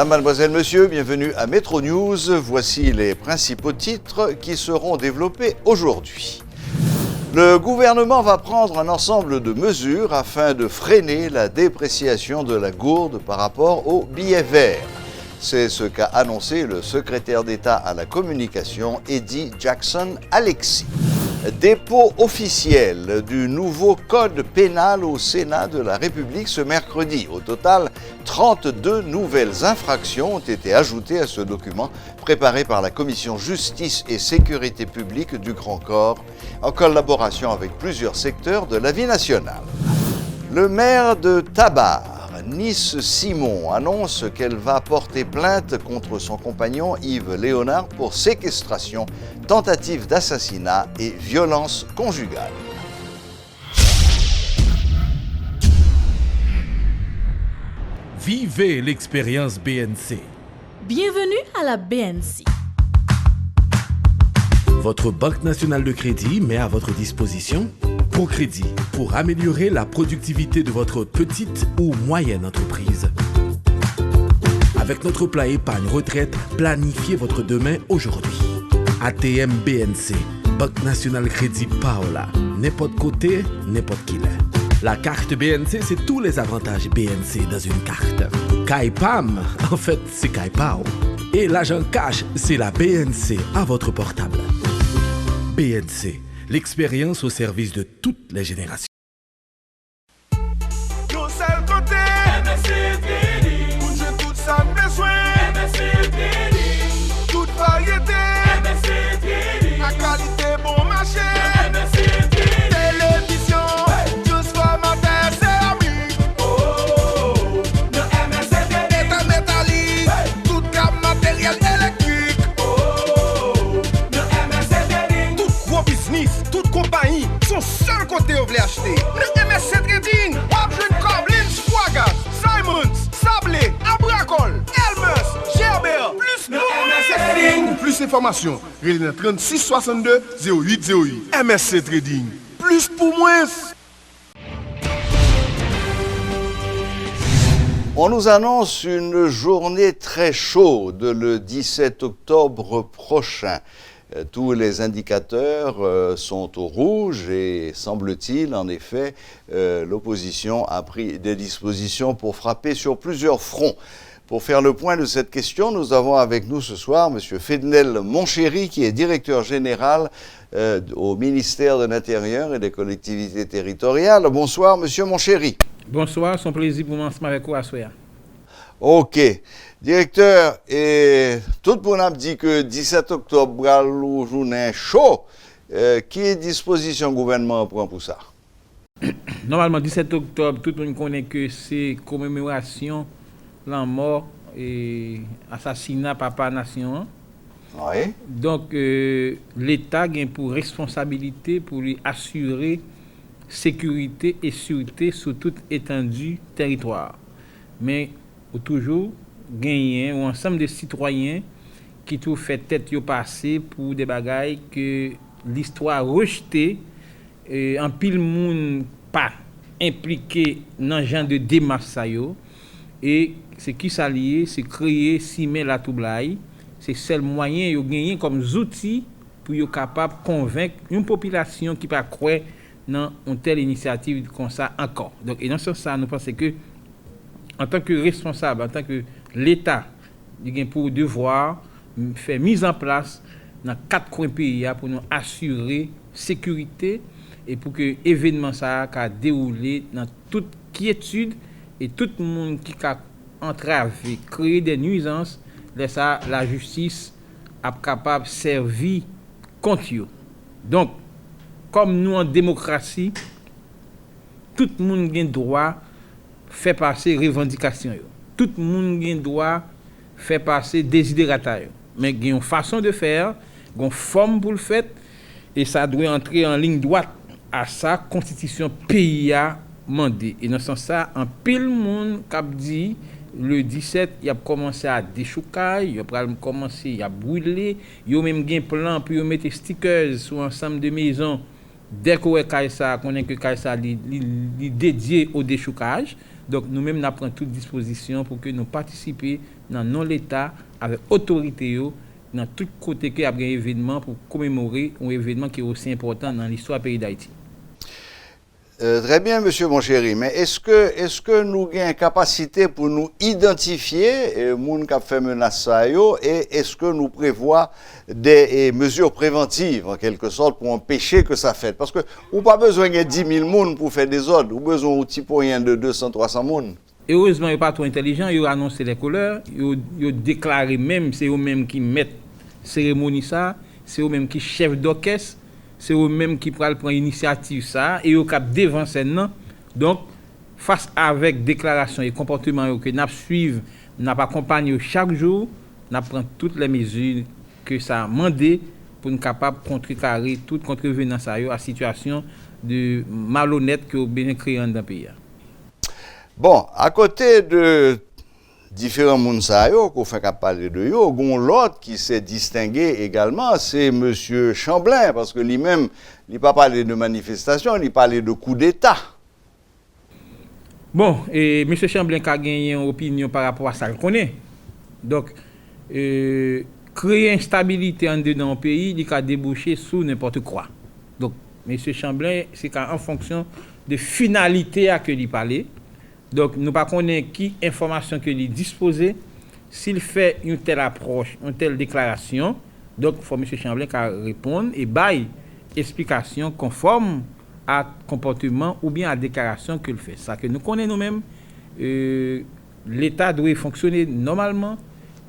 Mesdames, Mademoiselles, Messieurs, bienvenue à Métro News. Voici les principaux titres qui seront développés aujourd'hui. Le gouvernement va prendre un ensemble de mesures afin de freiner la dépréciation de la gourde par rapport au billet vert. C'est ce qu'a annoncé le secrétaire d'État à la communication, Eddie Jackson-Alexis. Dépôt officiel du nouveau code pénal au Sénat de la République ce mercredi. Au total, 32 nouvelles infractions ont été ajoutées à ce document préparé par la Commission Justice et Sécurité publique du Grand Corps en collaboration avec plusieurs secteurs de la vie nationale. Le maire de Tabar, Nice Simon, annonce qu'elle va porter plainte contre son compagnon Yves Léonard pour séquestration, tentative d'assassinat et violence conjugale. Vivez l'expérience BNC. Bienvenue à la BNC. Votre Banque nationale de crédit met à votre disposition ProCrédit pour améliorer la productivité de votre petite ou moyenne entreprise. Avec notre plat épargne retraite, planifiez votre demain aujourd'hui. ATM BNC, Banque nationale crédit Paola. N'importe côté, n'importe qui l'est. La carte BNC, c'est tous les avantages BNC dans une carte. Kaipam, en fait, c'est Kaipao. Et l'argent cash, c'est la BNC à votre portable. BNC, l'expérience au service de toutes les générations. Yo seul côté, MSC Trading, pour jouer tout ça besoin, MSC Trading, toute variété, MSC Trading, la qualité bon marché, MSC Trading, télévision, transformateur céramique, oh, le MSC Trading, état métallique, toute gamme matériel électrique, oh, le MSC Trading, tout gros business, toute compagnie, son seul côté où vous voulez acheter. Le MSC Trading, Wabjun Coblin, Swagas, Simons, Sablé, Abracol, Elmer, Gerber, plus le MSC Trading. Pour plus d'informations, relais 36 62 08 08. MSC Trading, plus pour moins. On nous annonce une journée très chaude le 17 octobre prochain. Tous les indicateurs sont au rouge et semble-t-il, en effet, l'opposition a pris des dispositions pour frapper sur plusieurs fronts. Pour faire le point de cette question, nous avons avec nous ce soir M. Fednel Monchéry, qui est directeur général au ministère de l'Intérieur et des collectivités territoriales. Bonsoir, M. Monchéry. Bonsoir, c'est un plaisir pour moi avec vous à soir. OK. Directeur, et tout le monde a dit que 17 octobre, la journée chaud. Quelle disposition le gouvernement prend pour ça? Normalement, 17 octobre, tout le monde connaît que c'est commémoration de la mort et assassinat Papa Nation. Oui. Donc, l'État a pour responsabilité pour lui assurer sécurité et sûreté sur toute étendue territoire. Mais toujours gagner un ensemble de citoyens qui tout fait tête yo passer pour des bagailles que l'histoire rejetée en pile monde pas impliqué dans genre de démarche ça yo et c'est qui s'allier c'est créer simer la toublaille c'est seul moyen yo gagner comme outils pour yo capable convaincre une population qui pas croire dans une telle initiative comme ça encore. Donc et dans ce sens nous pensons que en tant que responsable, en tant que l'État, il a pour devoir faire mise en place dans 4 coins pays pour nous assurer sécurité et pour que l'événement ça a déroulé dans toute quiétude et tout le monde qui a entravé, créé des nuisances, laisse la justice a capable de servir contre eux. Donc, comme nous en démocratie, tout le monde a le droit faire passer revendication. Tout le monde a le droit faire passer désidérata. Mais il y a une façon de faire, il y a une forme pour le faire, et ça doit entrer en ligne droite à sa constitution pays a mandé. Et dans ce sens, en pile monde qui a dit, le 17, il a commencé à déchoucailler, il a commencé à brûler, il a même un plan pour mettre des stickers sur ensemble de maisons. Dès qu'on connaît que Kaisa est dédié au déchoucage, donc nous-mêmes nous prenons toute disposition pour que nous participions dans non l'État avec autorité yo dans tout côté que y a un événement pour commémorer un événement qui est aussi important dans l'histoire du pays d'Haïti. Très bien, monsieur mon chéri, mais est-ce que nous avons une capacité pour nous identifier les gens qui ont fait menace et est-ce que nous prévoyons des mesures préventives, en quelque sorte, pour empêcher que ça fait? Parce que vous n'avez pas besoin de 10 000 personnes pour faire des ordres, vous avez besoin d'un petit point de 200-300 personnes. Heureusement, ils ne sont pas trop intelligents, ils ont annoncé les couleurs, ils ont déclaré même, c'est eux-mêmes qui mettent cérémonie ça, c'est eux-mêmes qui chef d'orchestre, c'est eux-mêmes qui prennent l'initiative ça, et ils cap devant scène. Donc, face avec déclaration et comportement que nous suivons, nous accompagnons chaque jour, nous prenons toutes les mesures que ça a demandé pour nous capables de contrecarrer toute contrevenance à la situation de malhonnête que nous avons créé dans le pays. Bon, à côté de différents gens qu'on fait parler de eux, il y a l'autre qui s'est distingué également, c'est M. Chamblin, parce que lui-même, il n'a pas parlé de manifestation, il parlait de coup d'État. Bon, et M. Chamblin a gagné une opinion par rapport à ça qu'il connaît. Donc, créer instabilité en dedans du pays, il a débouché sous n'importe quoi. Donc, M. Chamblin, c'est en fonction de finalité à que il parlait. Donc, nous ne connaissons pas qui information que lui disposer. S'il fait une telle approche, une telle déclaration, donc il faut M. Chamblin répondre et bailler explication conforme à comportement ou bien à déclaration qu'il fait. Ça que nous connaissons nous-mêmes, l'État doit fonctionner normalement,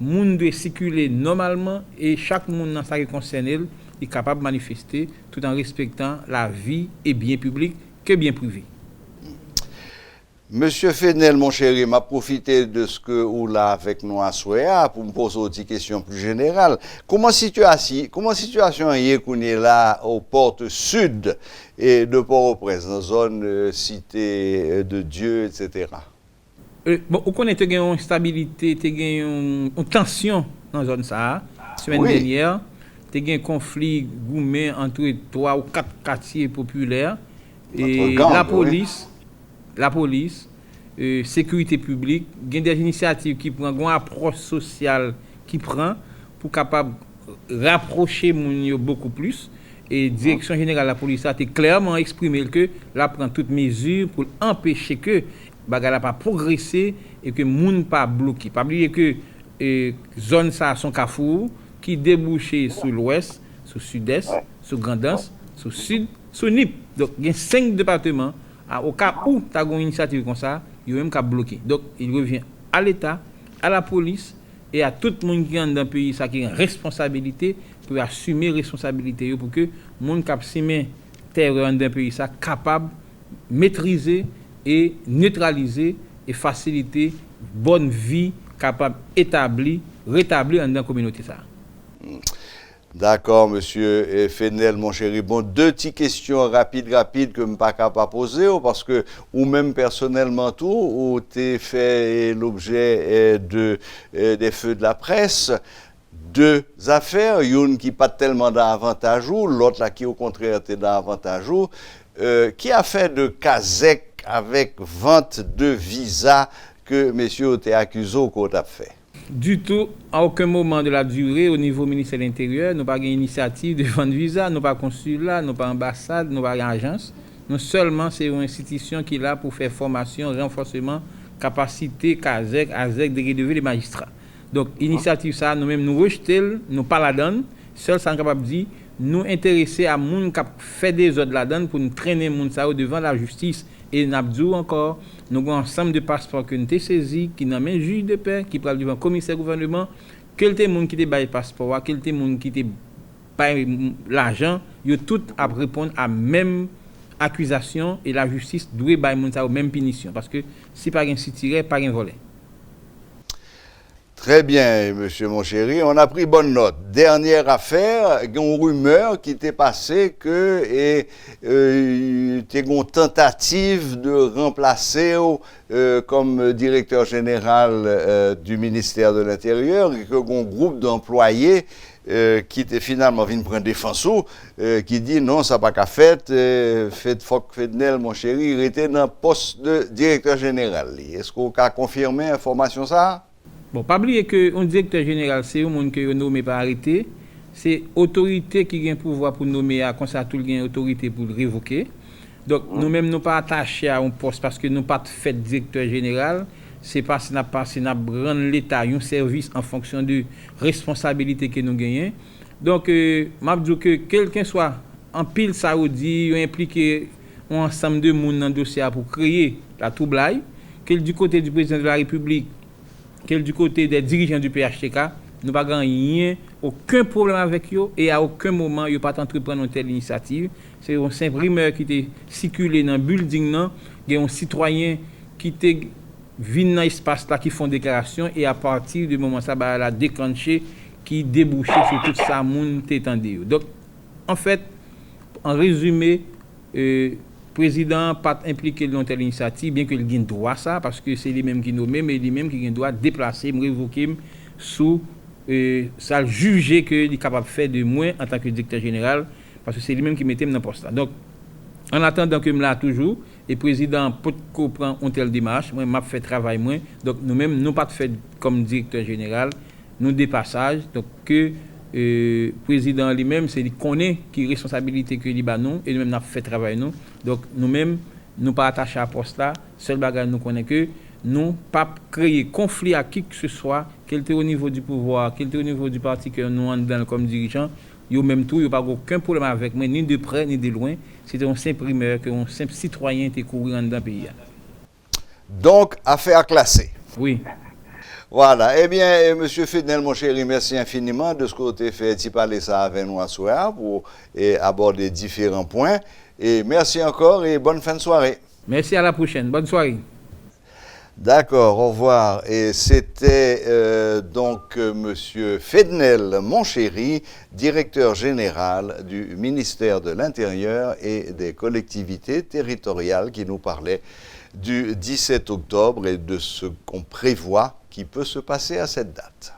le monde doit circuler normalement et chaque monde dans sa concerne est capable de manifester tout en respectant la vie et bien public que bien privé. Monsieur Fenel, mon chéri, m'a profité de ce que vous là avec nous à Soya pour me poser une question plus générale. Comment situation est qu'on est là aux portes sud et de Port-au-Prince, dans la zone cité de Dieu, etc. Bon, vous connaissez qu'il y a une stabilité, il y a une tension dans la zone ça. Semaine dernière, il y a un conflit gourmet entre 3 ou 4 quartiers populaires et la police, sécurité publique, il y a des initiatives qui prennent, une approche sociale qui prend pour capable rapprocher les beaucoup plus. Et la direction générale de la police a clairement exprimé que la prend toutes mesures pour empêcher que bagala pas progresser et que moun pas bloqué. Pas oublier que zone ça son carrefour qui débouchait sur l'ouest, sur sud-est, sur Grand'Anse, sur sud, sur Nip. Donc il y a 5 départements. Au cas où tu as une initiative comme ça, il y a même qu'à bloquer. Donc, il revient à l'État, à la police et à tout le monde qui est dans le pays qui a une responsabilité pour assumer la responsabilité pour que le monde qui a assumé terreur dans le pays soit capable de maîtriser et neutraliser et faciliter une bonne vie capable d'établir, rétablir dans la communauté. D'accord, monsieur Fenel, mon chéri. Bon, 2 petites questions rapides que je ne peux pas poser, parce que, ou même personnellement tout, ou tu fait l'objet des feux de la presse, 2 affaires, une qui pas tellement d'avantage, l'autre là qui au contraire était d'avantage, qui a fait de Kazek avec vente de visa que messieurs t'es accusé qu'on a fait. Du tout, à aucun moment de la durée, au niveau ministère de l'Intérieur, nous n'avons pas d'initiative de vendre visa, nous n'avons pas consulat, nous n'avons pas ambassade, nous n'avons pas agence. Nous seulement, c'est une institution qui est là pour faire formation, renforcement, capacité, AZEC, de relever les magistrats. Donc, l'initiative, ça, nous-mêmes, nous rejetons, nous pas la donne. Seul, ça, capable de dire, nous intéresser à moun qui fait des ordres la donne pour nous traîner moun ça devant la justice. Et nous avons encore, nous avons un ensemble de passeports que nous avons saisis, qui n'ont même juge de paix, qui parle devant le commissaire gouvernement, quel était le monde qui était le passeport, quel était le monde qui était l'argent, ils tous à répondre à la même accusation et la justice doit bailler moun ça aux mêmes punitions. Parce que si pas un tiré, pas un volé. Très bien, monsieur mon chéri, on a pris bonne note. Dernière affaire, il y a une rumeur qui était passée que il y a une tentative de remplacer comme directeur général du ministère de l'Intérieur et que un groupe d'employés qui était finalement venu prendre défense qui dit non, ça n'a pas qu'à faire, Fenel, mon chéri, il était dans le poste de directeur général. Est-ce qu'on a confirmé l'information ça? Bon, pas oublier que un directeur général, c'est un monde que nommé par arrêté, c'est autorité qui a un pouvoir pour nommer à comme ça tout le autorité pour le révoquer. Donc nous-mêmes nous pas attachés à un poste parce que nous pas fait directeur général, c'est parce que n'a rendre l'état un service en fonction de responsabilité que nous gagnons. Donc m'a dit que quelqu'un soit en pile saoudi impliqué un ensemble de monde dans dossier pour créer la troublaille, quel du côté du président de la République, quel du côté des dirigeants du PHTK, nous pas rien, aucun problème avec eux et à aucun moment ils pas entreprendre une telle initiative. C'est un simple rumeur qui était circulé dans le building là, il y a un citoyen qui était venu dans l'espace là qui font déclaration et à partir du moment ça va la déclencher qui débouchait sur tout ça monde t'étendait. Donc en fait en résumé président pas impliqué dans telle initiative bien que il a droit ça parce que c'est lui-même qui nomme mais lui-même qui a droit déplacer me révoquer sous ça juger que il est capable de faire de moins en tant que directeur général parce que c'est lui-même qui mettait dans poste là. Donc en attendant que me là toujours et président peut comprendre une telle démarche moi m'a fait travail moins donc nous-mêmes nous pas fait comme directeur général nous dépassage donc que président lui-même c'est lui connaît qui responsabilité que Libanon et nous-mêmes n'a fait travail nous donc nous-mêmes nous pas attachés à poste là seul bagage nous connaît que nous pas créer conflit à qui que ce soit quel était au niveau du pouvoir quel était au niveau du parti que nous en dans comme dirigeant yo même tout yo pas aucun problème avec moi ni de près ni de loin c'était un simple primeur que un simple citoyen était couru dans le pays. Donc affaire classée. Oui. Voilà, eh bien, Monsieur Fednel, mon chéri, merci infiniment de ce que vous avez fait de parler ça avec nous à soir pour aborder différents points. Et merci encore et bonne fin de soirée. Merci, à la prochaine. Bonne soirée. D'accord, au revoir. Et c'était donc Monsieur Fednel, mon chéri, directeur général du ministère de l'Intérieur et des collectivités territoriales qui nous parlait du 17 octobre et de ce qu'on prévoit qui peut se passer à cette date.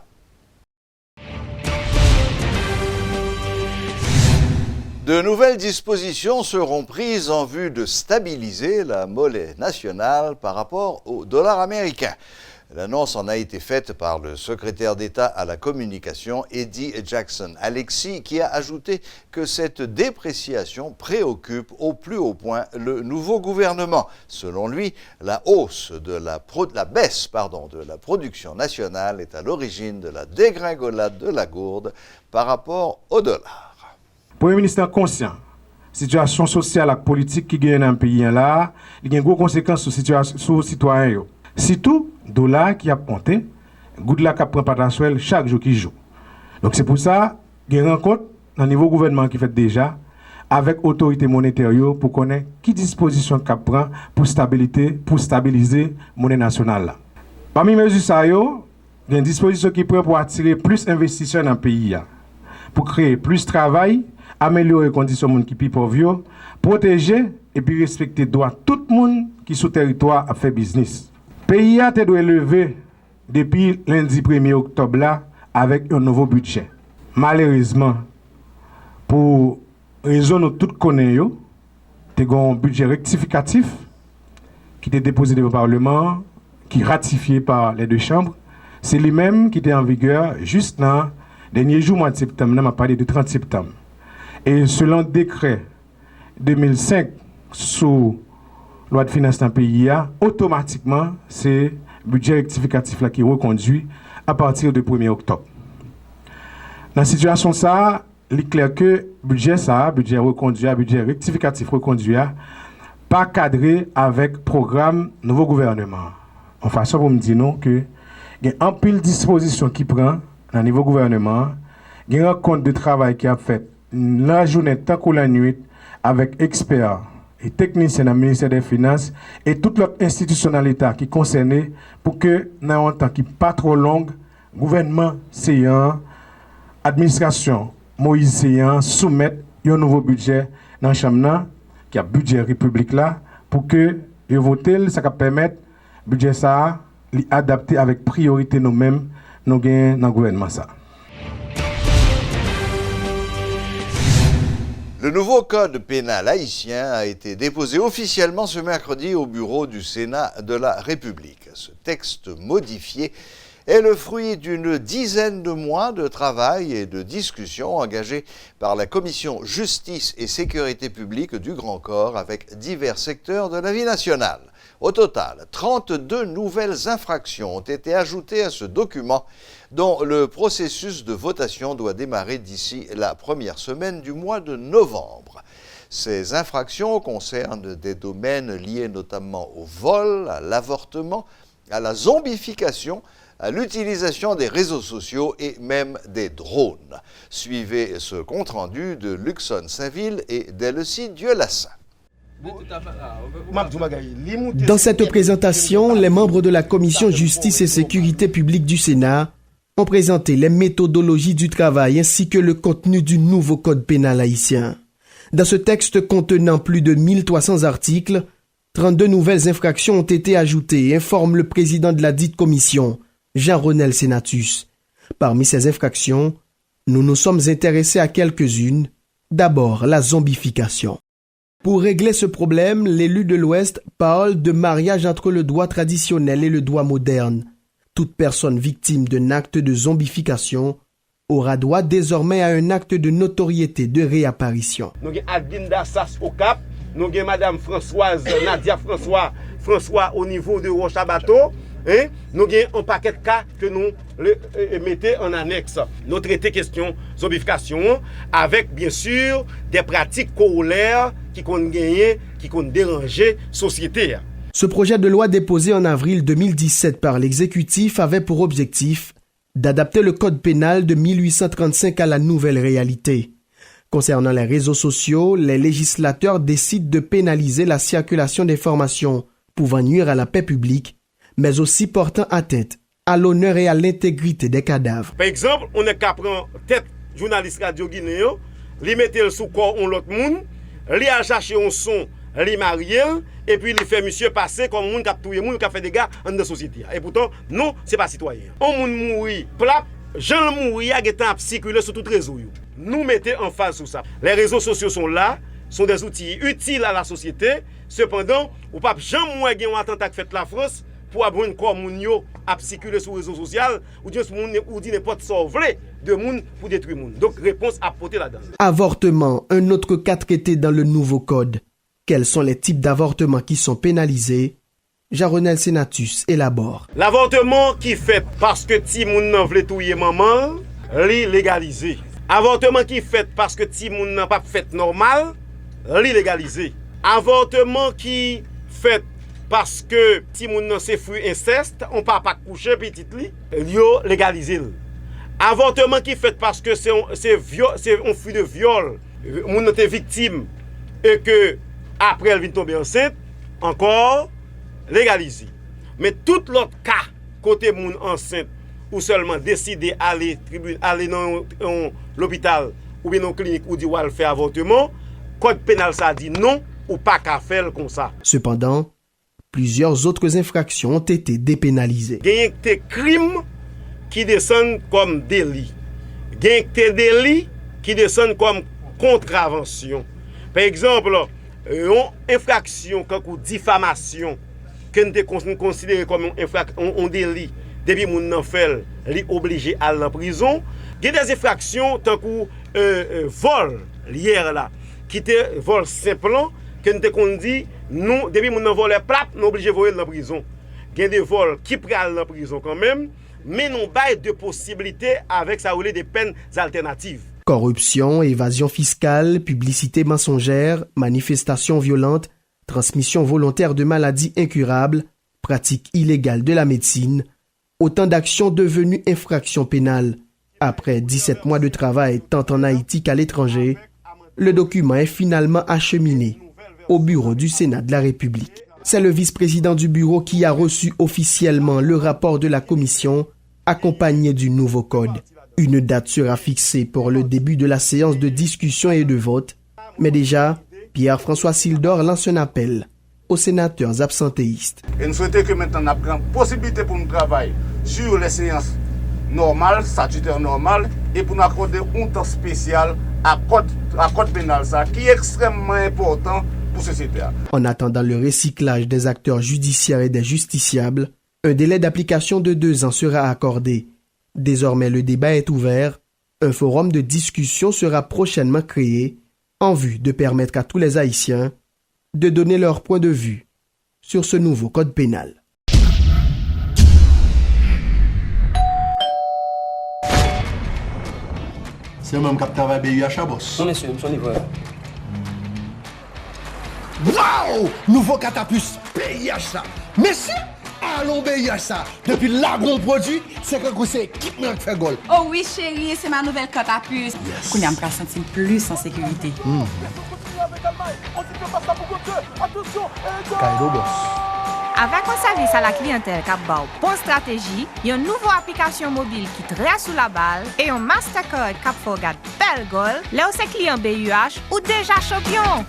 De nouvelles dispositions seront prises en vue de stabiliser la monnaie nationale par rapport au dollar américain. L'annonce en a été faite par le secrétaire d'État à la communication, Eddie Jackson-Alexis, qui a ajouté que cette dépréciation préoccupe au plus haut point le nouveau gouvernement. Selon lui, la baisse de la production nationale est à l'origine de la dégringolade de la gourde par rapport au dollar. Le Premier ministre est conscient. La situation sociale et politique qui gagne dans le pays là, il y a une grosse conséquence sur les citoyens. Surtout, le dollar qui a monté, le dollar qui prend pas chaque jour qui joue. Donc c'est pour ça qu'il y a une rencontre dans le niveau gouvernement qui fait déjà avec l'autorité monétaire pour connaître qui disposition qu'il prend pour stabiliser la monnaie nationale. Parmi les mesures, il y a une disposition qui prend pour attirer plus d'investisseurs dans le pays, pour créer plus de travail, améliorer les conditions de monde qui sont pauvres, protéger et puis respecter les droits de tout le monde qui est sur le territoire à faire business. Le pays a été élevé depuis lundi 1er octobre là, avec un nouveau budget. Malheureusement, pour raison que tout connaissons, il y a un budget rectificatif qui était déposé devant le Parlement, qui est ratifié par les deux chambres. C'est lui-même qui était en vigueur juste dans le dernier jour mois de septembre, on a parlé de 30 septembre. Et selon le décret 2005 sous loi de finances dans le pays, automatiquement, c'est le budget rectificatif là qui est reconduit à partir du 1er octobre. Dans la situation, ça, il est clair que le budget reconduit, budget rectificatif reconduit, pas cadré avec le programme nouveau gouvernement. En façon, pour me dire non, que il y a un pile de dispositions qui prend dans le niveau gouvernement, il y a un compte de travail qui a fait la journée tant que la nuit avec experts et techniciens dans le ministère des Finances et toute l'autre institutionnalité qui est concernée pour que, dans un temps qui n'est pas trop long, gouvernement séant, administration Moïse séant, soumettre un nouveau budget dans la Chambre, qui a budget République là, pour que le voter, ça va permettre le budget ça, l'adapter avec priorité nous-mêmes, nous gagnons dans le gouvernement ça. Le nouveau code pénal haïtien a été déposé officiellement ce mercredi au bureau du Sénat de la République. Ce texte modifié est le fruit d'une dizaine de mois de travail et de discussions engagés par la Commission Justice et Sécurité publique du Grand Corps avec divers secteurs de la vie nationale. Au total, 32 nouvelles infractions ont été ajoutées à ce document dont le processus de votation doit démarrer d'ici la première semaine du mois de novembre. Ces infractions concernent des domaines liés notamment au vol, à l'avortement, à la zombification, à l'utilisation des réseaux sociaux et même des drones. Suivez ce compte-rendu de Luxon Saint-Ville et d'Elsie Dieu-Lassin. Dans cette présentation, les membres de la Commission Justice et Sécurité publique du Sénat ont présenté les méthodologies du travail ainsi que le contenu du nouveau code pénal haïtien. Dans ce texte contenant plus de 1300 articles, 32 nouvelles infractions ont été ajoutées, informe le président de la dite commission, Jean-Ronel Senatus. Parmi ces infractions, nous nous sommes intéressés à quelques-unes. D'abord, la zombification. Pour régler ce problème, l'élu de l'Ouest parle de mariage entre le droit traditionnel et le droit moderne. Toute personne victime d'un acte de zombification aura droit désormais à un acte de notoriété de réapparition. Nous avons Adine Dassas au Cap, nous avons Madame Françoise, Nadia François au niveau de Rochabateau. Nous avons un paquet de cas que nous mettons en annexe. Nous traitons question zombification avec bien sûr des pratiques corollaires qui ont gagné, qui ont dérangé la société. Ce projet de loi déposé en avril 2017 par l'exécutif avait pour objectif d'adapter le code pénal de 1835 à la nouvelle réalité. Concernant les réseaux sociaux, les législateurs décident de pénaliser la circulation d'informations pouvant nuire à la paix publique, mais aussi portant atteinte à l'honneur et à l'intégrité des cadavres. Par exemple, on est qu'à prendre tête journaliste radio guinéen, li mettre le sous corps on l'autre monde, li a chercher un son, li marié et puis li fait monsieur passer comme monde qui a tué monde qui a fait des dégâts dans la société. Et pourtant, non, c'est pas citoyen. On monde mourir, plap, Jean mourir a été circuler sur tout réseau. Nous mettons en phase sur ça. Les réseaux sociaux sont là, sont des outils utiles à la société. Cependant, ou pas jamais moins un attentat fait la France pour avoir corps moun yo à circuler sur les réseaux sociaux ou dit n'importe sorvler de moun pour détruire moun. Donc réponse apportée là-dedans. Avortement, un autre cas traité dans le nouveau code. Quels sont les types d'avortements qui sont pénalisés? Jean-Ronel Senatus élabore. L'avortement qui fait parce que ti moun nan vle touyer maman, li légalisé. Avortement qui fait parce que ti moun nan pas fait normal, li légalisé. Avortement qui fait parce que ti moun nan se fruit inceste, on pas coucher petit li, yo légalisé. Avortement qui fait parce que c'est un fruit de viol, moun nan te victime et que après elle vient tomber enceinte, encore légalisé. Mais tout l'autre cas côté moun enceinte ou seulement décider aller dans l'hôpital ou bien dans clinique ou dit ou faire avortement, code pénal ça dit non ou pas qu'à faire comme ça. Cependant, plusieurs autres infractions ont été dépénalisées. Il y a des crimes qui descendent comme délit. Il y a des délits qui descendent comme contravention. Par exemple, une infraction comme diffamation que nous considérons comme un délit depuis que nous fait obligé à la prison. Il y a des infractions tant que vol hier là qui était vol simple que nous dit nous depuis que nous volé plat nous obligé voler dans la prison. Il y a des vols qui prennent la prison quand même mais nous pas de possibilités avec ça des peines alternatives. Corruption, évasion fiscale, publicité mensongère, manifestations violentes, transmission volontaire de maladies incurables, pratique illégale de la médecine, autant d'actions devenues infractions pénales. Après 17 mois de travail tant en Haïti qu'à l'étranger, le document est finalement acheminé au bureau du Sénat de la République. C'est le vice-président du bureau qui a reçu officiellement le rapport de la commission accompagné du nouveau code. Une date sera fixée pour le début de la séance de discussion et de vote, mais déjà, Pierre-François Sildor lance un appel aux sénateurs absentéistes. Et nous souhaitons que maintenant nous avons possibilité pour nous travailler sur les séances normales, statutaires normales, et pour nous accorder un temps spécial à code pénal, ça, qui est extrêmement important pour la société. En attendant le recyclage des acteurs judiciaires et des justiciables, Un délai d'application de 2 ans sera accordé. Désormais, le débat est ouvert. Un forum de discussion sera prochainement créé en vue de permettre à tous les Haïtiens de donner leur point de vue sur ce nouveau code pénal. C'est moi qui travaille BUH à boss. Non, monsieur, je suis livreur. Waouh! Nouveau catapus BUH ça. Merci! Allons BUH ça. Depuis là, gros produit, c'est que c'est équipement qui fait gol. Oh oui, chérie, c'est ma nouvelle catapus. Qu'on a me sentir plus en sécurité. Cairo boss. Avec un service à la clientèle qui a une bonne stratégie, une nouvelle application mobile qui trace sous la balle et un Mastercard qui fait regarder belle goal, là où c'est client BUH ou déjà champion.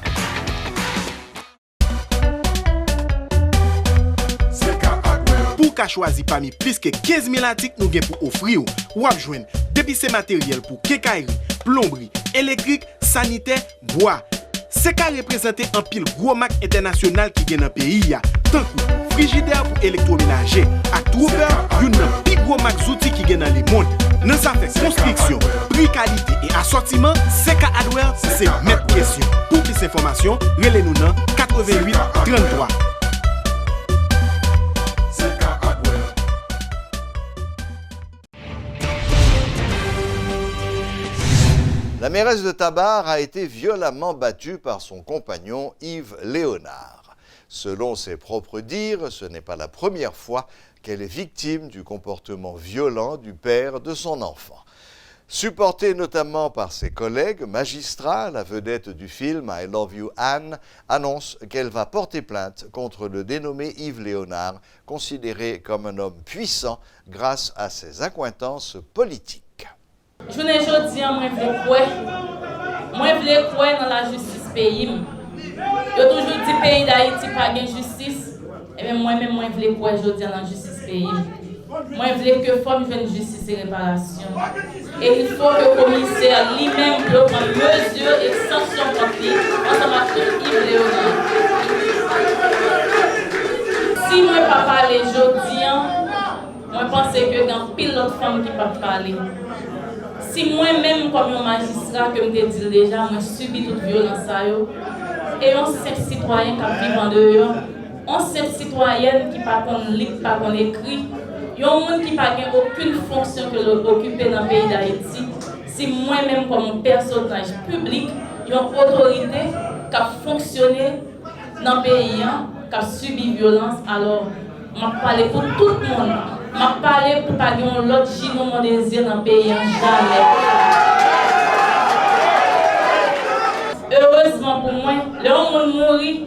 Pour qu'à choisir parmi plus que 15 000 articles nous avons pour offrir, ou à joindre depuis ces matériels pour quincaillerie, plomberie, électrique, sanitaire, bois. C'est qu'à représenter un pile gros marque international qui gagne dans le pays. Tant que frigidaire pour électroménager, à trouver une plus gros marque outils qui gagne dans le monde. Dans sa fait construction, prix, qualité et assortiment, CK Hardware, c'est mettre pression. Pour plus d'informations, relais-nous dans 88 33. La mairesse de Tabar a été violemment battue par son compagnon Yves Léonard. Selon ses propres dires, ce n'est pas la première fois qu'elle est victime du comportement violent du père de son enfant. Supportée notamment par ses collègues magistrats, la vedette du film I Love You Anne annonce qu'elle va porter plainte contre le dénommé Yves Léonard, considéré comme un homme puissant grâce à ses accointances politiques. Je ne veux dire, moi je veux croire dans la justice pays. Je toujours dit pays d'Haïti pas de justice. Et bien moi-même moi je veux croire aujourd'hui dans la justice pays. Moi je veux que femme vienne justice et réparation. Et il faut que le commissaire lui-même prenne mesures et sanctions contre lui ensemble avec Yves Léonard. Si moi pas parler aujourd'hui, moi pense que dans pile d'autres femmes qui peuvent parler. Si moi-même, comme un magistrat, que je te dis déjà, moi subi toute violence, et on simple citoyen qui vit en dehors, on simple citoyenne qui pas qu'on lit, pas qu'on écrit, il y a un monde qui n'a aucune fonction que l'occuper dans le pays d'Haïti. Si moi-même, comme un personnage public, il y a une autorité qui a fonctionné dans le pays, qui a subi violence, alors je parle pour tout le monde. Je parle pour pas que l'autre chino mon désir dans le pays jamais. Heureusement pour moi, le monde mourit,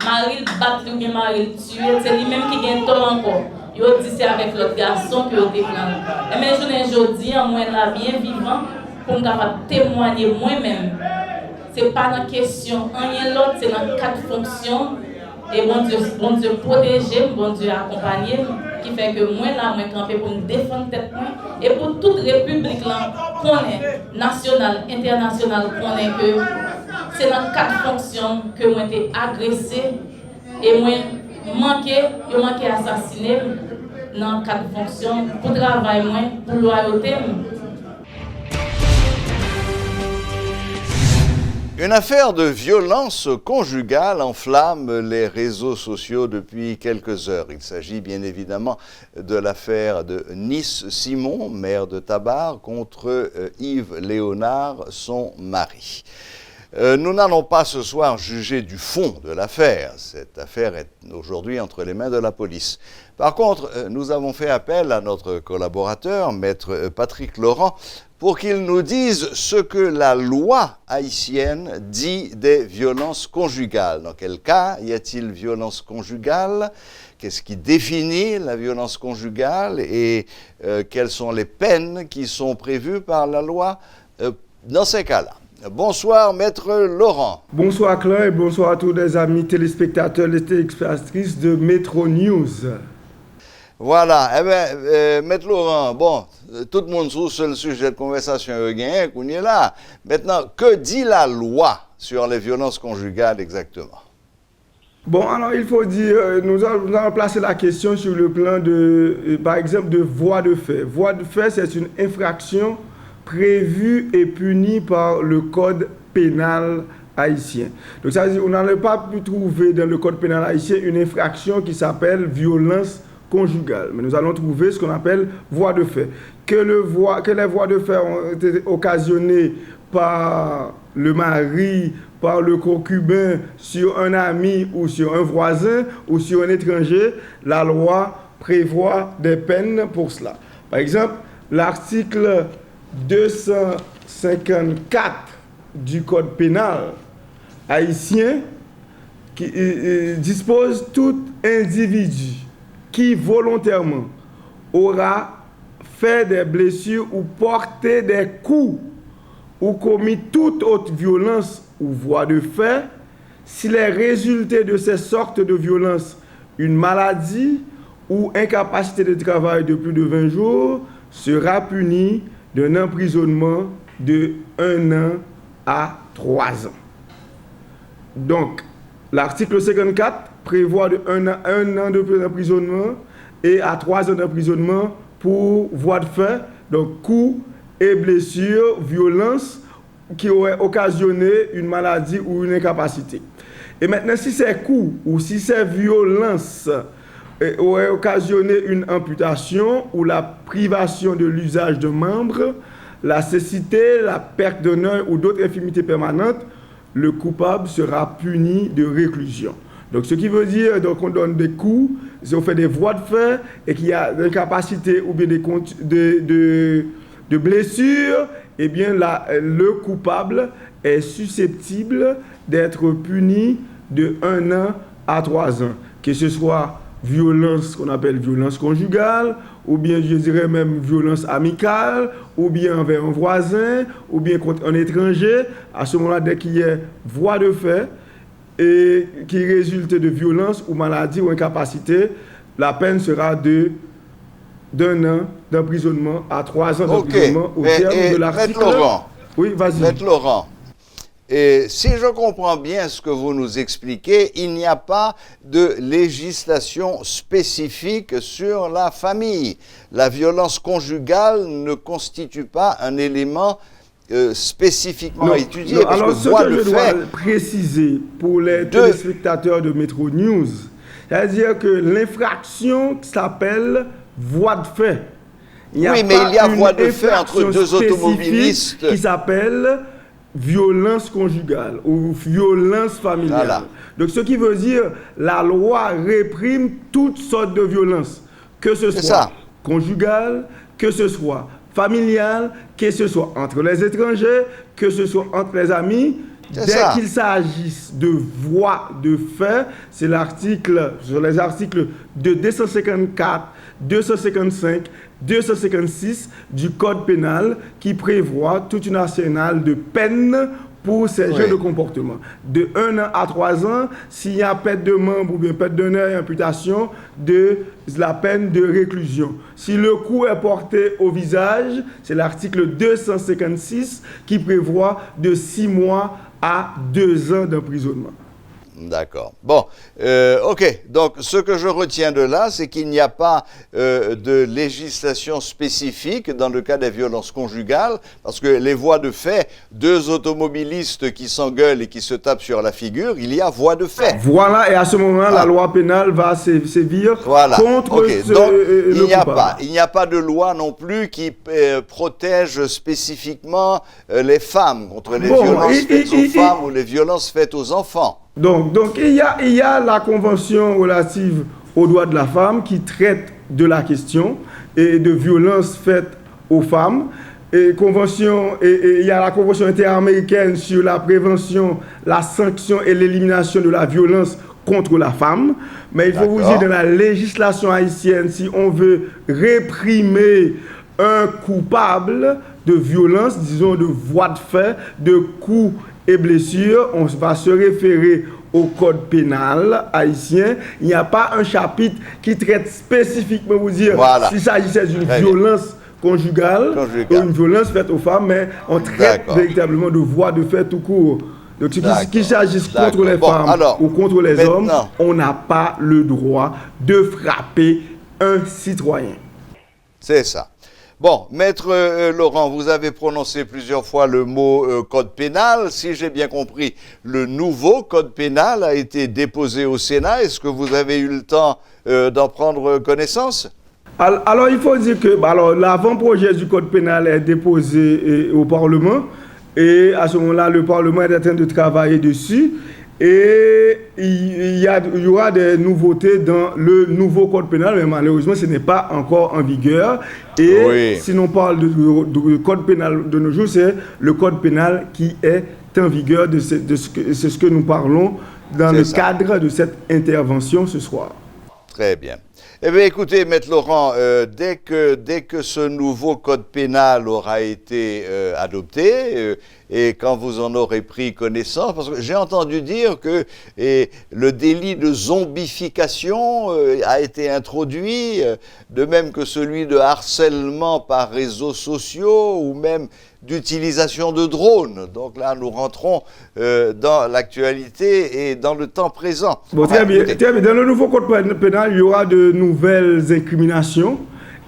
Marie le bat ou bien Marie le tue, c'est lui-même qui gagne tort encore. Il dit c'est avec l'autre garçon que il déclare. Mais je dis moi là bien vivant pour me témoigner moi-même. C'est pas dans question rien l'autre, c'est dans 4 fonctions. Et bon Dieu protéger, bon Dieu accompagner, qui fait que moi là, moi camper pour me défendre tête moi et pour toute république là, qu'on est nationale, internationale, qu'on est que c'est dans 4 fonctions que moi été agressé et moi manqué assassiné dans 4 fonctions pour travail moi, pour loyauté. Une affaire de violence conjugale enflamme les réseaux sociaux depuis quelques heures. Il s'agit bien évidemment de l'affaire de Nice Simon, maire de Tabar, contre Yves Léonard, son mari. Nous n'allons pas ce soir juger du fond de l'affaire. Cette affaire est aujourd'hui entre les mains de la police. Par contre, nous avons fait appel à notre collaborateur, maître Patrick Laurent, pour qu'il nous dise ce que la loi haïtienne dit des violences conjugales. Dans quel cas y a-t-il violence conjugale? Qu'est-ce qui définit la violence conjugale? Et quelles sont les peines qui sont prévues par la loi dans ces cas-là? Bonsoir, maître Laurent. Bonsoir Claire et bonsoir à tous les amis téléspectateurs et téléspectatrices de Metro News. Voilà, eh bien, maître Laurent, bon, tout le monde sur le sujet de conversation qu'on est là. Maintenant, que dit la loi sur les violences conjugales exactement? Bon, alors il faut dire, nous allons placer la question sur le plan de, par exemple, de voie de fait. Voie de fait, c'est une infraction prévue et punie par le code pénal haïtien. Donc ça veut dire qu'on n'allait pas pu trouver dans le code pénal haïtien une infraction qui s'appelle violence conjugale. Mais nous allons trouver ce qu'on appelle voie de fait. Que les voies de fait ont été occasionnées par le mari, par le concubin, sur un ami ou sur un voisin ou sur un étranger, la loi prévoit des peines pour cela. Par exemple, l'article 254 du code pénal haïtien qui dispose tout individu qui volontairement aura fait des blessures ou porté des coups ou commis toute autre violence ou voie de fait, s'il est résulté de ces sortes de violences une maladie ou incapacité de travail de plus de 20 jours, sera puni d'un emprisonnement de 1 an à 3 ans. Donc, l'article 54 prévoit de 1 an d'emprisonnement et à 3 ans d'emprisonnement pour voie de fait, donc coups et blessures, violences qui auraient occasionné une maladie ou une incapacité. Et maintenant, si ces coups ou si ces violences auraient occasionné une amputation ou la privation de l'usage de membres, la cécité, la perte d'un œil ou d'autres infirmités permanentes, le coupable sera puni de réclusion. Donc, ce qui veut dire qu'on donne des coups, on fait des voies de fait et qu'il y a des incapacités ou bien de blessures, eh bien le coupable est susceptible d'être puni de 1 an à 3 ans. Que ce soit violence qu'on appelle violence conjugale, ou bien je dirais même violence amicale, ou bien envers un voisin, ou bien contre un étranger. À ce moment-là, dès qu'il y a voie de fait et qui résulte de violence ou maladie ou incapacité, la peine sera d'un an d'emprisonnement à 3 ans d'emprisonnement au terme de l'article. Maître Laurent, oui, vas-y. Maître Laurent, et si je comprends bien ce que vous nous expliquez, il n'y a pas de législation spécifique sur la famille. La violence conjugale ne constitue pas un élément spécifiquement étudié. Non, alors, ce que je dois préciser pour les téléspectateurs de Metro News, c'est-à-dire que l'infraction s'appelle voie de fait. Oui, mais il y a voie de fait entre deux automobilistes qui s'appelle violence conjugale ou violence familiale. Voilà. Donc, ce qui veut dire la loi réprime toutes sortes de violences, que ce soit conjugale, que ce soit familiale, que ce soit entre les étrangers, que ce soit entre les amis. Dès qu'il s'agisse de voie de fait, c'est sur les articles de 254, 255, 256 du Code pénal qui prévoit toute une arsenal de peines pour ces jeux de comportement. De 1 an à 3 ans, s'il y a perte de membre ou bien perte d'un œil, imputation de la peine de réclusion. Si le coup est porté au visage, c'est l'article 256 qui prévoit de 6 mois à 2 ans d'emprisonnement. D'accord. Bon, ok. Donc, ce que je retiens de là, c'est qu'il n'y a pas de législation spécifique dans le cas des violences conjugales, parce que les voies de fait, 2 automobilistes qui s'engueulent et qui se tapent sur la figure, il y a voie de fait. Voilà, et à ce moment-là, la loi pénale va sévir contre Donc, il n'y a pas de loi non plus qui protège spécifiquement les femmes contre les violences faites aux femmes ou les violences faites aux enfants. Donc il y a la convention relative aux droits de la femme qui traite de la question et de violences faites aux femmes. Et il y a la convention interaméricaine sur la prévention, la sanction et l'élimination de la violence contre la femme. Mais il faut vous dire, dans la législation haïtienne, si on veut réprimer un coupable de violence, disons de voie de fait, de coups et blessures, on va se référer au code pénal haïtien. Il n'y a pas un chapitre qui traite spécifiquement, vous dire, s'il s'agissait d'une violence conjugale ou une violence faite aux femmes, mais on traite véritablement de voie de fait tout court. Donc, qu'il s'agisse contre les femmes ou contre les hommes, on n'a pas le droit de frapper un citoyen. C'est ça. Bon, Maître Laurent, vous avez prononcé plusieurs fois le mot code pénal. Si j'ai bien compris, le nouveau code pénal a été déposé au Sénat. Est-ce que vous avez eu le temps d'en prendre connaissance? Alors, il faut dire que l'avant-projet du code pénal est déposé au Parlement. Et à ce moment-là, le Parlement est en train de travailler dessus. Et il y aura des nouveautés dans le nouveau code pénal, mais malheureusement, ce n'est pas encore en vigueur. Et si l'on parle du code pénal de nos jours, c'est le code pénal qui est en vigueur. C'est ce que nous parlons dans le cadre de cette intervention ce soir. Très bien. Eh bien, écoutez, Maître Laurent, dès que ce nouveau code pénal aura été adopté, et quand vous en aurez pris connaissance, parce que j'ai entendu dire que le délit de zombification a été introduit, de même que celui de harcèlement par réseaux sociaux ou même d'utilisation de drones. Donc là, nous rentrons dans l'actualité et dans le temps présent. Bon, très bien. Dans le nouveau code pénal, il y aura de nouvelles incriminations.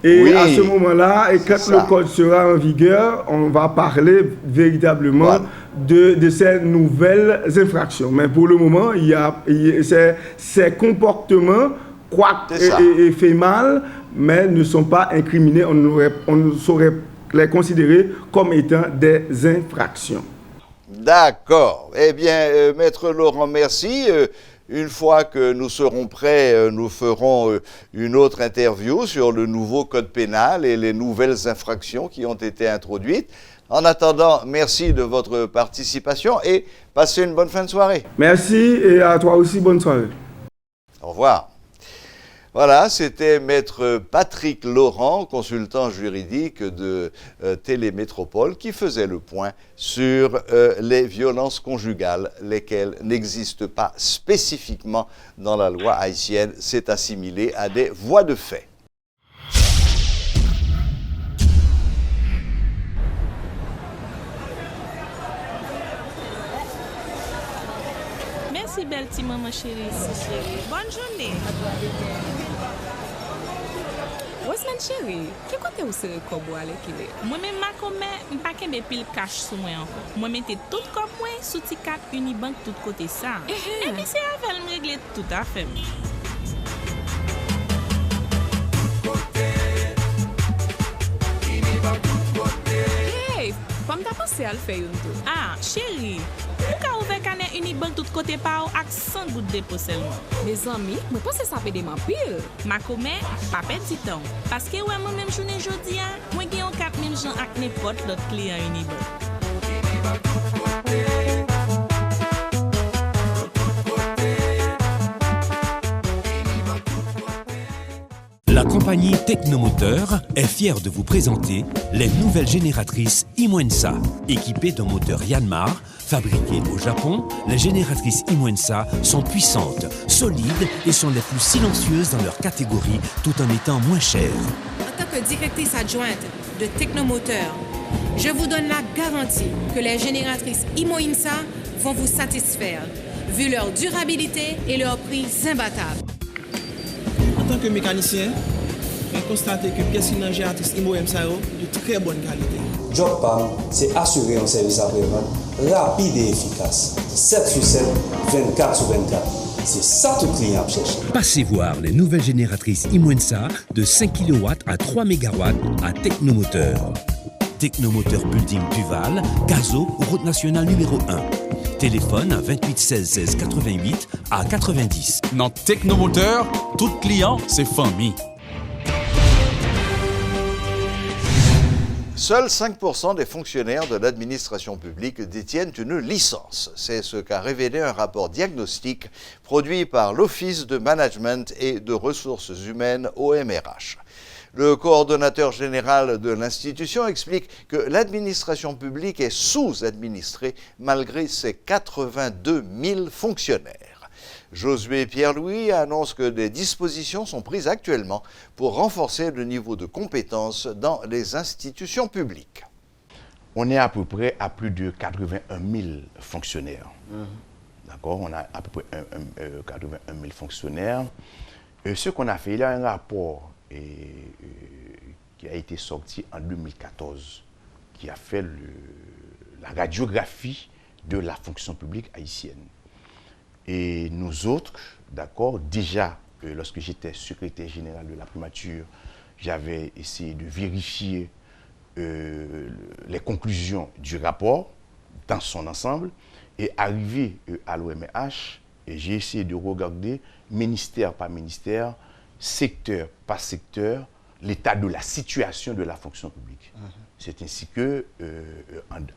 Et à ce moment-là, et quand le code sera en vigueur, on va parler véritablement de ces nouvelles infractions. Mais pour le moment, ces comportements, quoique fait mal, mais ne sont pas incriminés. On ne saurait les considérer comme étant des infractions. D'accord. Eh bien, Maître Laurent, merci. Une fois que nous serons prêts, nous ferons une autre interview sur le nouveau code pénal et les nouvelles infractions qui ont été introduites. En attendant, merci de votre participation et passez une bonne fin de soirée. Merci et à toi aussi, bonne soirée. Au revoir. Voilà, c'était Maître Patrick Laurent, consultant juridique de Télémétropole, qui faisait le point sur les violences conjugales, lesquelles n'existent pas spécifiquement dans la loi haïtienne. C'est assimilé à des voies de fait. Merci, belle petite maman chérie. Bonne journée. Osman chérie, qui côté vous serez comme vous allez qu'il est? Moi-même, ma commère, pas qu'un pile cash sur moi encore. Moi, mettez tout comme moi, sous T4 Unibank, tout côté ça. Et puis, c'est avec me régler tout à fait. Hey, comme t'as pensé à le faire une tour? Ah, chérie. Pourquoi ouvert canet Unibank tout côté par ou ak 100 gouttes dépôt seulement? Mes amis, moi pense ça fait des pile. Ma commère, pas perdre temps. Parce que ouais moi même journée jodi a, moi gen 4000 gens ak n'importe l'autre client Unibank. La compagnie Technomoteur est fière de vous présenter les nouvelles génératrices Imwensa. Équipées d'un moteur Yanmar, fabriquées au Japon, les génératrices Imwensa sont puissantes, solides et sont les plus silencieuses dans leur catégorie tout en étant moins chères. En tant que directrice adjointe de Technomoteur, je vous donne la garantie que les génératrices Imwensa vont vous satisfaire, vu leur durabilité et leur prix imbattable. En tant que mécanicien, j'ai constaté que pièces qui génératrice Imwensa de très bonne qualité. Job PAM, c'est assurer un service après-vente rapide et efficace. 7 sur 7, 24 sur 24. C'est ça tout client cherche. Passez voir les nouvelles génératrices Imwensa de 5 kW à 3 MW à Technomoteur. Technomoteur Building Duval, Gazo, route nationale numéro 1. Téléphone à 28 16 16 88 à 90. Dans Technomoteur, tout client, c'est famille. Seuls 5% des fonctionnaires de l'administration publique détiennent une licence. C'est ce qu'a révélé un rapport diagnostique produit par l'Office de Management et de Ressources Humaines OMRH. Le coordonnateur général de l'institution explique que l'administration publique est sous-administrée malgré ses 82 000 fonctionnaires. Josué Pierre-Louis annonce que des dispositions sont prises actuellement pour renforcer le niveau de compétence dans les institutions publiques. On est à peu près à plus de 81 000 fonctionnaires. D'accord? On a à peu près 81 000 fonctionnaires. Ce qu'on a fait, il y a un rapport qui a été sorti en 2014, qui a fait la radiographie de la fonction publique haïtienne. Et nous autres, d'accord, déjà, lorsque j'étais secrétaire général de la primature, j'avais essayé de vérifier les conclusions du rapport dans son ensemble. Et arrivé à l'OMH, j'ai essayé de regarder ministère par ministère, secteur par secteur, l'état de la situation de la fonction publique. C'est ainsi que,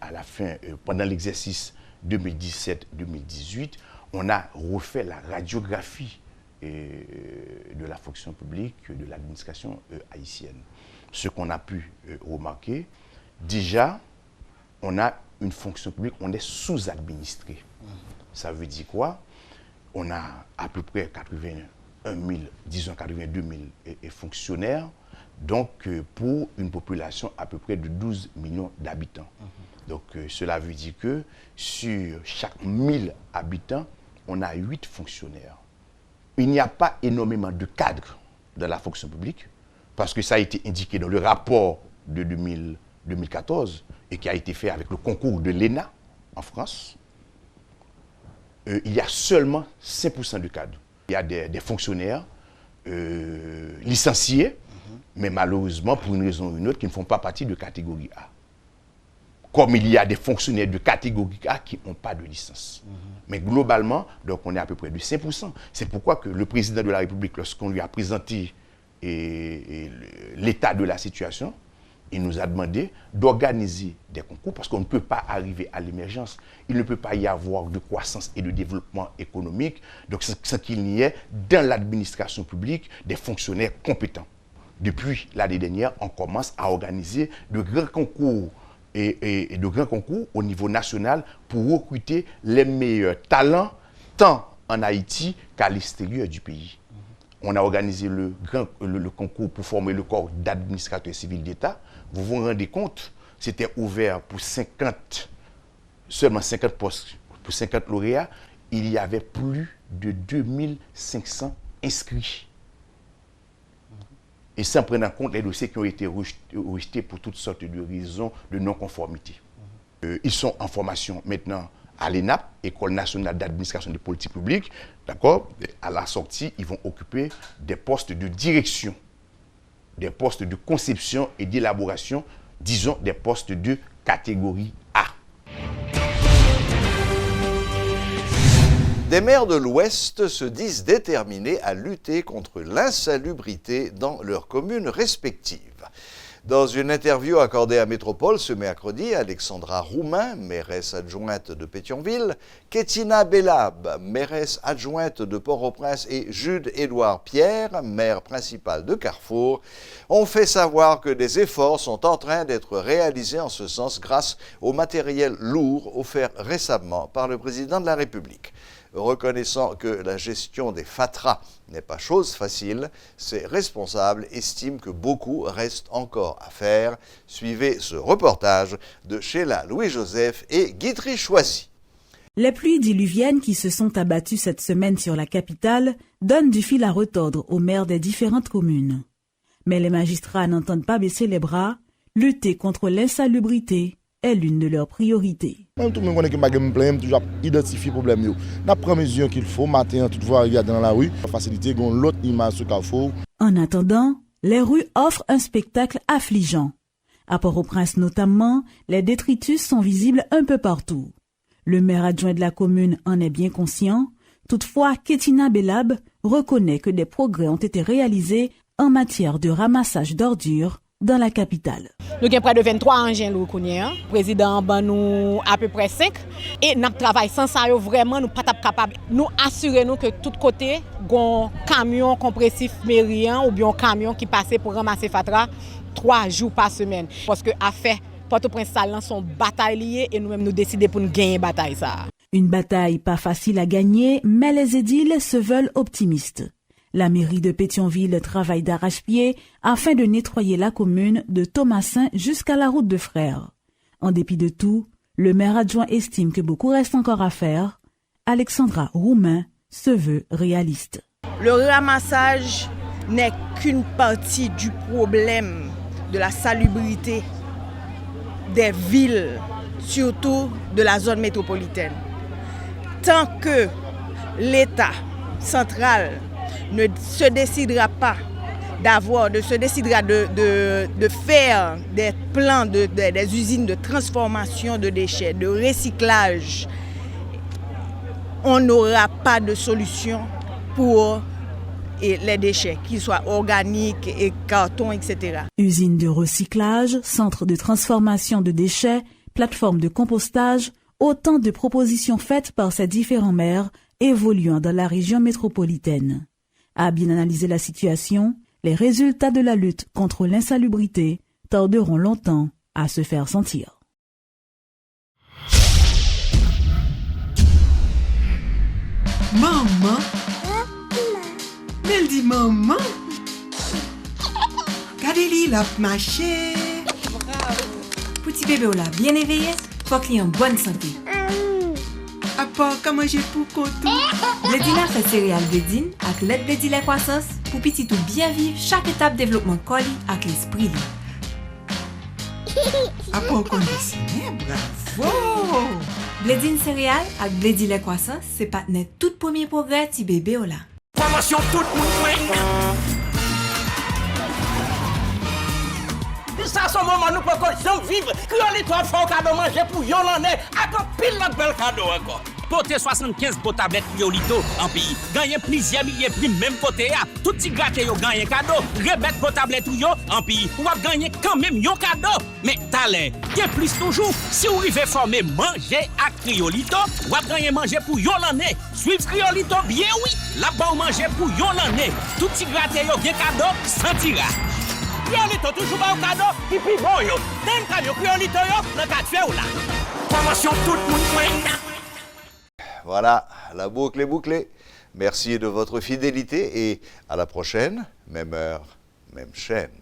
à la fin, pendant l'exercice 2017-2018, on a refait la radiographie de la fonction publique, de l'administration haïtienne. Ce qu'on a pu remarquer, déjà, on a une fonction publique, on est sous-administré. Ça veut dire quoi? On a à peu près 81 000, disons 82 000 fonctionnaires, donc pour une population à peu près de 12 millions d'habitants. Donc cela veut dire que sur chaque 1000 habitants, on a 8 fonctionnaires. Il n'y a pas énormément de cadres dans la fonction publique, parce que ça a été indiqué dans le rapport de 2014 et qui a été fait avec le concours de l'ENA en France. Il y a seulement 5% de cadres. Il y a des fonctionnaires licenciés, mais malheureusement, pour une raison ou une autre, qui ne font pas partie de catégorie A. Comme il y a des fonctionnaires de catégorie A qui n'ont pas de licence. Mais globalement, donc on est à peu près de 5%. C'est pourquoi que le président de la République, lorsqu'on lui a présenté l'état de la situation, il nous a demandé d'organiser des concours parce qu'on ne peut pas arriver à l'émergence. Il ne peut pas y avoir de croissance et de développement économique, donc sans qu'il n'y ait dans l'administration publique des fonctionnaires compétents. Depuis l'année dernière, on commence à organiser de grands concours et de grands concours au niveau national pour recruter les meilleurs talents, tant en Haïti qu'à l'extérieur du pays. On a organisé le concours pour former le corps d'administrateurs civils d'État. Vous vous rendez compte, c'était ouvert pour seulement 50 postes, pour 50 lauréats. Il y avait plus de 2500 inscrits. Et sans prendre en compte les dossiers qui ont été rejetés pour toutes sortes de raisons de non-conformité. Ils sont en formation maintenant à l'ENAP, École nationale d'administration des politiques publiques. D'accord? À la sortie, ils vont occuper des postes de direction, des postes de conception et d'élaboration, disons des postes de catégorie A. Des maires de l'Ouest se disent déterminés à lutter contre l'insalubrité dans leurs communes respectives. Dans une interview accordée à Métropole ce mercredi, Alexandra Roumain, mairesse adjointe de Pétionville, Kétina Bellab, mairesse adjointe de Port-au-Prince et Jude-Édouard Pierre, maire principal de Carrefour, ont fait savoir que des efforts sont en train d'être réalisés en ce sens grâce au matériel lourd offert récemment par le président de la République. Reconnaissant que la gestion des fatras n'est pas chose facile, ces responsables estiment que beaucoup reste encore à faire. Suivez ce reportage de Sheila Louis-Joseph et Guitry Choisy. Les pluies diluviennes qui se sont abattues cette semaine sur la capitale donnent du fil à retordre aux maires des différentes communes. Mais les magistrats n'entendent pas baisser les bras. Lutter contre l'insalubrité est l'une de leurs priorités. Même tout le monde connaît que je me plains, toujours identifier le problème. Nous prenons les mesures qu'il faut, matin, toute voie dans la rue, pour faciliter l'autre image sur Carrefour. En attendant, les rues offrent un spectacle affligeant. À Port-au-Prince notamment, les détritus sont visibles un peu partout. Le maire adjoint de la commune en est bien conscient. Toutefois, Kétina Bellab reconnaît que des progrès ont été réalisés en matière de ramassage d'ordures dans la capitale. Nous avons près de 23 engins lourds. Le président a nous à peu près 5. Et nous travaillons sans ça, vraiment, nous ne sommes pas capables. Nous assurons que de tous côtés, un camion compressif mérien ou bien un camion qui passe pour ramasser Fatra 3 jours par semaine. Parce que affaire Port-au-Prince sont bataille liées et nous-mêmes nous décidons pour nous gagner la bataille. Une bataille pas facile à gagner, mais les édiles se veulent optimistes. La mairie de Pétionville travaille d'arrache-pied afin de nettoyer la commune de Thomasin jusqu'à la route de Frères. En dépit de tout, le maire adjoint estime que beaucoup reste encore à faire. Alexandra Roumain se veut réaliste. Le ramassage n'est qu'une partie du problème de la salubrité des villes, surtout de la zone métropolitaine. Tant que l'État central ne se décidera pas de faire des plans, des usines de transformation de déchets, de recyclage, on n'aura pas de solution pour les déchets, qu'ils soient organiques, et carton, etc. Usines de recyclage, centres de transformation de déchets, plateformes de compostage, autant de propositions faites par ces différents maires évoluant dans la région métropolitaine. À bien analyser la situation, les résultats de la lutte contre l'insalubrité tarderont longtemps à se faire sentir. Maman? Elle dit maman? Regardez-lui, la marché. Petit bébé là, bien éveillé, faut qu'il ait en bonne santé. À part comment j'ai pour contour. Blédina fait céréales Blédine avec l'aide Blédine croissance pour petit tout bien vivre chaque étape développement colis avec l'esprit. À part conditionné, bravo! Blédine céréales avec Blédine croissance, c'est partenaire tout premier progrès petit bébé là. Formation tout le monde. Ça, c'est moment nous pouvons vivre. Criolite toi fort cadeau manger pour Yolande. Attends pile l'autre bel cadeau encore. Porter 75 pour tablette Criolito en pays. Gagner plusieurs milliers prix même côté à. Tout petit gâté yo gagner cadeau. Rebête pour tablette yo en pays. Ou va gagner quand même yon cadeau. Mais talent, bien plus toujours. Si vous arrivez former manger à Criolito, ou va gagner manger pour Yolande. Suivre Criolito bien oui. Là-bas manger pour Yolande. Tout petit gâté yo bien cadeau sans tirage. Criolito toujours pas au cadeau, et puis bon yo. D'un cadeau Criolito yo, le cas fait ou là. Formation tout le monde. Voilà, la boucle est bouclée. Merci de votre fidélité et à la prochaine, même heure, même chaîne.